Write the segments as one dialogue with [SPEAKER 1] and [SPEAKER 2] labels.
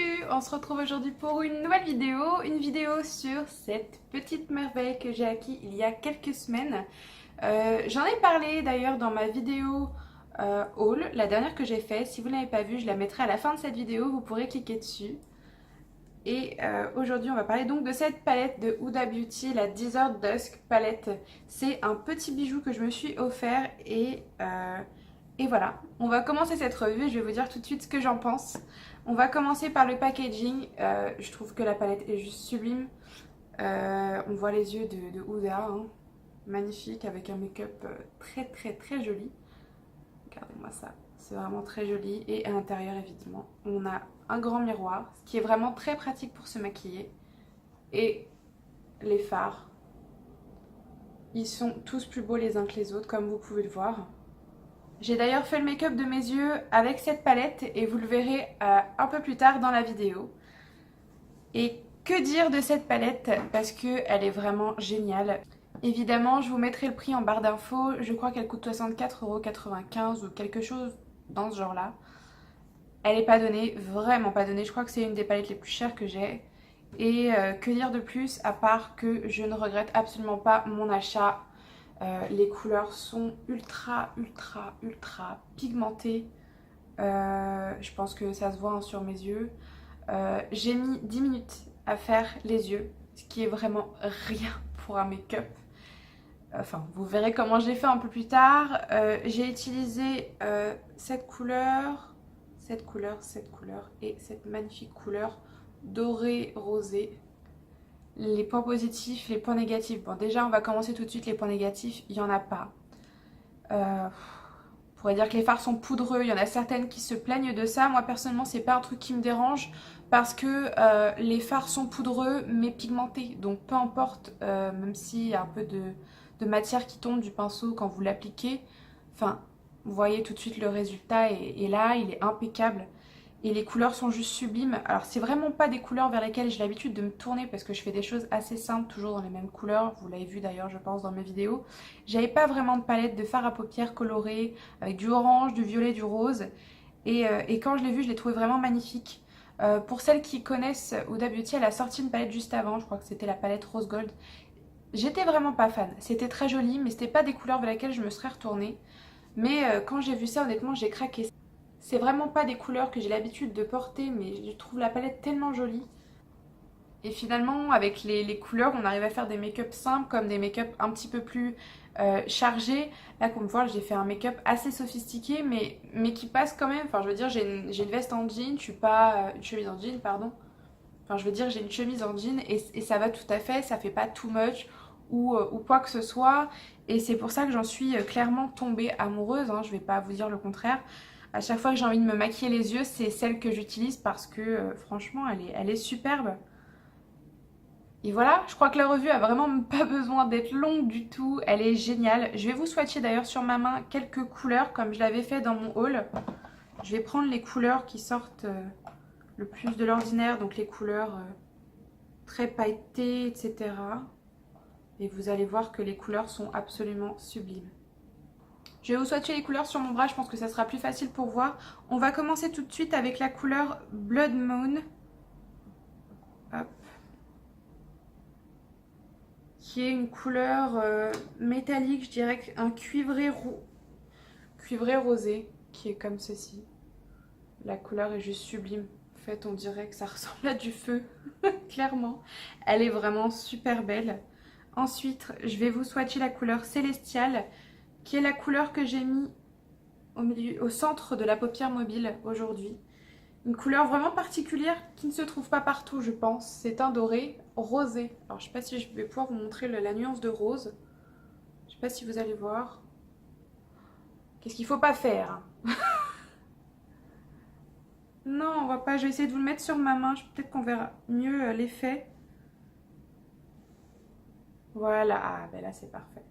[SPEAKER 1] Salut, on se retrouve aujourd'hui pour une nouvelle vidéo, sur cette petite merveille que j'ai acquis il y a quelques semaines. J'en ai parlé d'ailleurs dans ma vidéo haul, la dernière que j'ai faite. Si vous ne l'avez pas vue, je la mettrai à la fin de cette vidéo, vous pourrez cliquer dessus. Et aujourd'hui on va parler donc de cette palette de Huda Beauty, la Desert Dusk palette. C'est un petit bijou que je me suis offert et voilà. On va commencer cette revue et je vais vous dire tout de suite ce que j'en pense. On va commencer par le packaging. Je trouve que la palette est juste sublime. On voit les yeux de Huda, hein. Magnifique, avec un make-up très joli. Regardez-moi ça, c'est vraiment très joli. Et à l'intérieur, évidemment, on a un grand miroir, ce qui est vraiment très pratique pour se maquiller. Et les fards, ils sont tous plus beaux les uns que les autres, comme vous pouvez le voir. J'ai d'ailleurs fait le make-up de mes yeux avec cette palette et vous le verrez un peu plus tard dans la vidéo. Et que dire de cette palette parce qu'elle est vraiment géniale. Évidemment, je vous mettrai le prix en barre d'infos. Je crois qu'elle coûte 64,95 € ou quelque chose dans ce genre-là. Elle n'est pas donnée, vraiment pas donnée. Je crois que c'est une des palettes les plus chères que j'ai. Et que dire de plus à part que je ne regrette absolument pas mon achat. Les couleurs sont ultra pigmentées. Je pense que ça se voit hein, sur mes yeux. J'ai mis 10 minutes à faire les yeux, ce qui est vraiment rien pour un make-up. Enfin, vous verrez comment j'ai fait un peu plus tard. J'ai utilisé cette couleur et cette magnifique couleur dorée rosée. Les points positifs, les points négatifs. Bon, déjà, on va commencer tout de suite. Les points négatifs, il n'y en a pas. On pourrait dire que les fards sont poudreux. Il y en a certaines qui se plaignent de ça. Moi, personnellement, c'est pas un truc qui me dérange parce que les fards sont poudreux mais pigmentés. Donc, peu importe, même s'il y a un peu de matière qui tombe du pinceau quand vous l'appliquez. Enfin, vous voyez tout de suite le résultat et là, il est impeccable. Et les couleurs sont juste sublimes. Alors c'est vraiment pas des couleurs vers lesquelles j'ai l'habitude de me tourner parce que je fais des choses assez simples, toujours dans les mêmes couleurs. Vous l'avez vu d'ailleurs je pense dans mes vidéos. J'avais pas vraiment de palette de fard à paupières colorée avec du orange, du violet, du rose. Et quand je l'ai vue, je l'ai trouvée vraiment magnifique. Pour celles qui connaissent Huda Beauty, elle a sorti une palette juste avant, je crois que c'était la palette Rose Gold. J'étais vraiment pas fan. C'était très joli, mais c'était pas des couleurs vers lesquelles je me serais retournée. Mais quand j'ai vu ça, honnêtement, j'ai craqué. C'est vraiment pas des couleurs que j'ai l'habitude de porter, mais je trouve la palette tellement jolie. Et finalement, avec les couleurs, on arrive à faire des make-up simples, comme des make-up un petit peu plus chargés. Là, comme vous voyez, j'ai fait un make-up assez sophistiqué, mais qui passe quand même. Enfin, je veux dire, j'ai une veste en jean, je suis pas... une chemise en jean, pardon. Enfin, je veux dire, j'ai une chemise en jean et ça va tout à fait, ça fait pas too much ou quoi que ce soit. Et c'est pour ça que j'en suis clairement tombée amoureuse, hein, je vais pas vous dire le contraire. À chaque fois que j'ai envie de me maquiller les yeux, c'est celle que j'utilise parce que franchement, elle est superbe. Et voilà, je crois que la revue a vraiment pas besoin d'être longue du tout. Elle est géniale. Je vais vous swatcher d'ailleurs sur ma main quelques couleurs comme je l'avais fait dans mon haul. Je vais prendre les couleurs qui sortent le plus de l'ordinaire, donc les couleurs très pailletées, etc. Et vous allez voir que les couleurs sont absolument sublimes. Je vais vous swatcher les couleurs sur mon bras, je pense que ça sera plus facile pour voir. On va commencer tout de suite avec la couleur Blood Moon. Hop. Qui est une couleur métallique, je dirais un cuivré rosé, qui est comme ceci. La couleur est juste sublime. En fait, on dirait que ça ressemble à du feu, clairement. Elle est vraiment super belle. Ensuite, je vais vous swatcher la couleur Célestial, qui est la couleur que j'ai mis au centre de la paupière mobile aujourd'hui. Une couleur vraiment particulière qui ne se trouve pas partout, je pense. C'est un doré rosé. Alors, je sais pas si je vais pouvoir vous montrer la nuance de rose. Je sais pas si vous allez voir. Qu'est-ce qu'il faut pas faire? Non, on va pas. Je vais essayer de vous le mettre sur ma main. Peut-être qu'on verra mieux l'effet. Voilà. Ah, ben là, c'est parfait.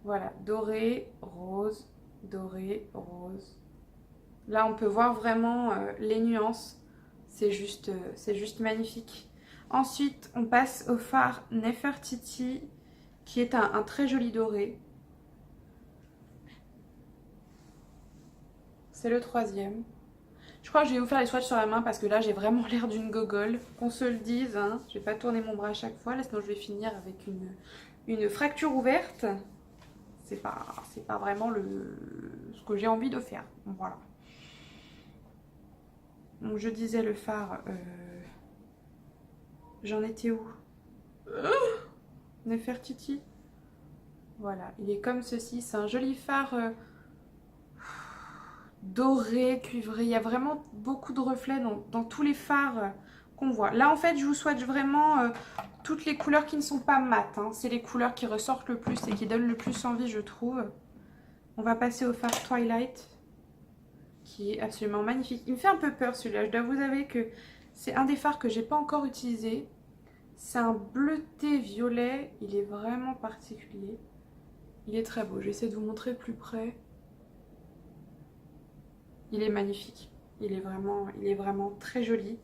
[SPEAKER 1] Voilà. Doré, rose, doré, rose. Là, on peut voir vraiment les nuances. C'est juste magnifique. Ensuite, on passe au fard Nefertiti, qui est un très joli doré. C'est le troisième. Je crois que je vais vous faire les swatchs sur la main parce que là j'ai vraiment l'air d'une gogole. Qu'on se le dise, hein. Je vais pas tourner mon bras à chaque fois, là sinon je vais finir avec une fracture ouverte. C'est pas vraiment ce que j'ai envie de faire. Voilà. Donc je disais le fard, j'en étais où? Nefertiti. Voilà, il est comme ceci, c'est un joli fard doré, cuivré. Il y a vraiment beaucoup de reflets dans tous les fards qu'on voit. Là en fait je vous swatch vraiment toutes les couleurs qui ne sont pas mates, hein. C'est les couleurs qui ressortent le plus et qui donnent le plus envie je trouve. On va passer au fard Twilight, qui est absolument magnifique. Il me fait un peu peur celui-là, je dois vous avouer que c'est un des fards que j'ai pas encore utilisé. C'est un bleuté violet, il est vraiment particulier. Il est très beau, je vais essayer de vous montrer de plus près. Il est magnifique, il est vraiment très joli.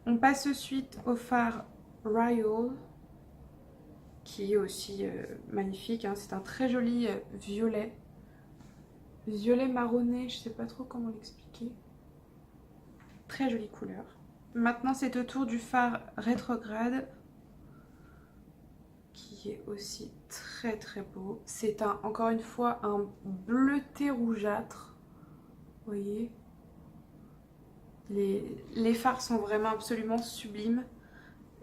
[SPEAKER 1] On passe ensuite au fard Royal, qui est aussi magnifique, hein. C'est un très joli violet. Violet marronné, je sais pas trop comment l'expliquer. Très jolie couleur. Maintenant c'est au tour du fard Rétrograde, qui est aussi très beau. C'est encore une fois un bleuté rougeâtre. Vous voyez, les fards sont vraiment absolument sublimes.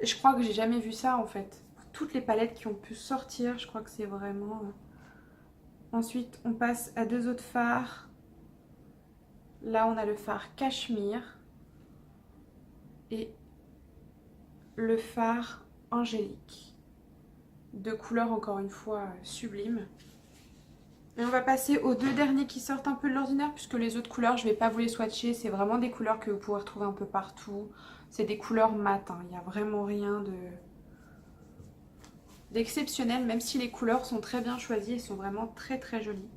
[SPEAKER 1] Je crois que j'ai jamais vu ça en fait. Toutes les palettes qui ont pu sortir, je crois que c'est vraiment... Ensuite on passe à deux autres fards. Là on a le fard Cachemire et le fard Angélique. De couleurs encore une fois sublimes. Et on va passer aux deux derniers qui sortent un peu de l'ordinaire puisque les autres couleurs je vais pas vous les swatcher. C'est vraiment des couleurs que vous pourrez retrouver un peu partout. C'est des couleurs mat, hein. Il n'y a vraiment rien d'exceptionnel, même si les couleurs sont très bien choisies et sont vraiment très jolies.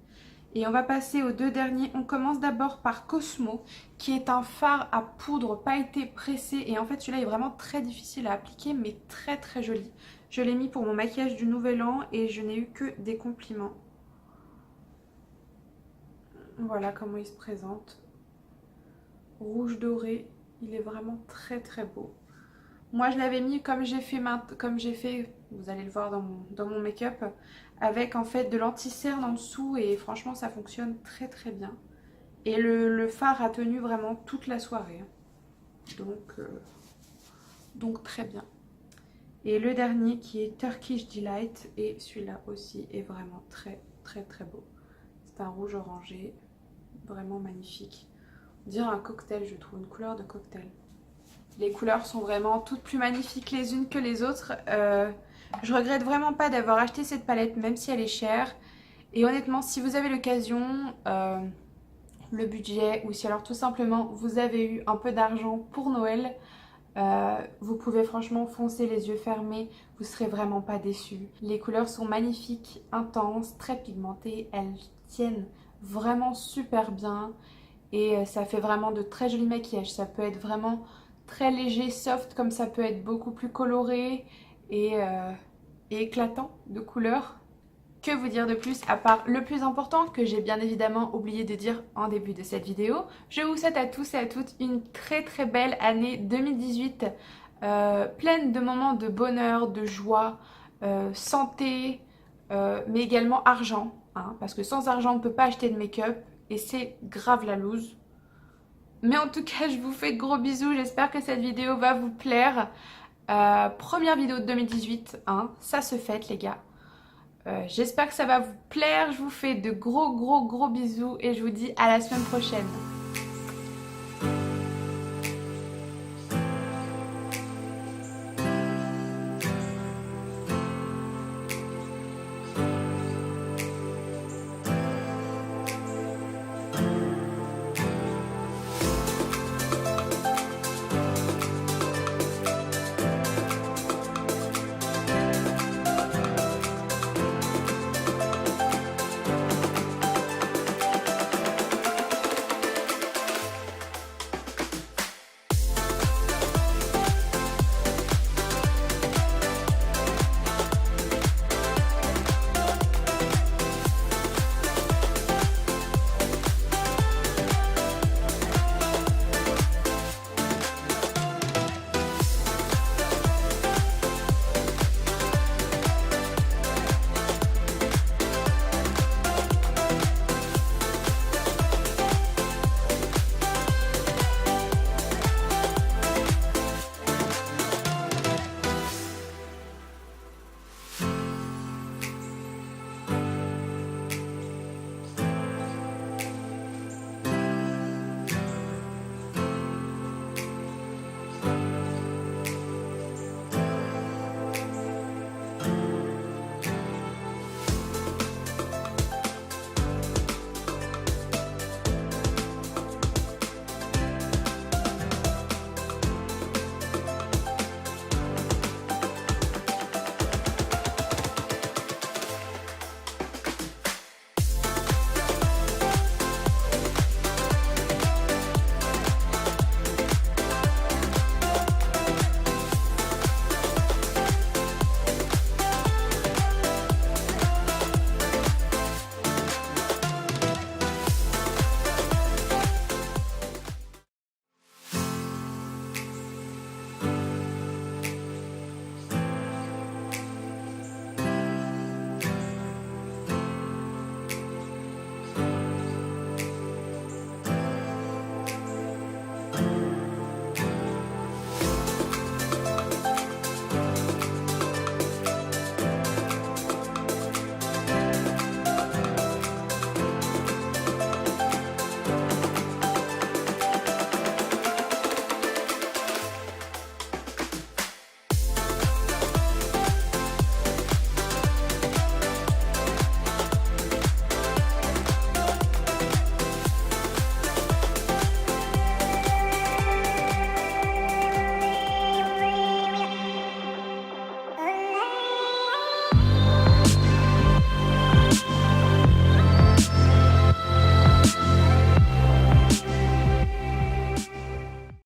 [SPEAKER 1] Et on va passer aux deux derniers. On commence d'abord par Cosmo, qui est un fard à poudre pailleté pressé. Et en fait celui-là est vraiment très difficile à appliquer mais très joli. Je l'ai mis pour mon maquillage du nouvel an et je n'ai eu que des compliments. Voilà comment il se présente. Rouge doré, il est vraiment très beau. Moi je l'avais mis comme j'ai fait, vous allez le voir dans mon make-up, avec en fait de l'anti-cerne en dessous et franchement ça fonctionne très bien. Et le fard a tenu vraiment toute la soirée. Donc très bien. Et le dernier qui est Turkish Delight et celui-là aussi est vraiment très beau. C'est un rouge orangé, vraiment magnifique. On dirait un cocktail je trouve, une couleur de cocktail. Les couleurs sont vraiment toutes plus magnifiques les unes que les autres. Je regrette vraiment pas d'avoir acheté cette palette même si elle est chère. Et honnêtement si vous avez l'occasion, le budget ou si alors tout simplement vous avez eu un peu d'argent pour Noël, vous pouvez franchement foncer les yeux fermés, vous serez vraiment pas déçus. Les couleurs sont magnifiques, intenses, très pigmentées, elles tiennent vraiment super bien et ça fait vraiment de très jolis maquillages. Ça peut être vraiment très léger, soft, comme ça peut être beaucoup plus coloré et éclatant de couleurs. Que vous dire de plus à part le plus important que j'ai bien évidemment oublié de dire en début de cette vidéo. Je vous souhaite à tous et à toutes une très belle année 2018, pleine de moments de bonheur, de joie, santé, mais également argent, hein, parce que sans argent on ne peut pas acheter de make-up et c'est grave la loose. Mais en tout cas je vous fais de gros bisous, j'espère que cette vidéo va vous plaire. Première vidéo de 2018, hein, ça se fête les gars. J'espère que ça va vous plaire, je vous fais de gros bisous et je vous dis à la semaine prochaine.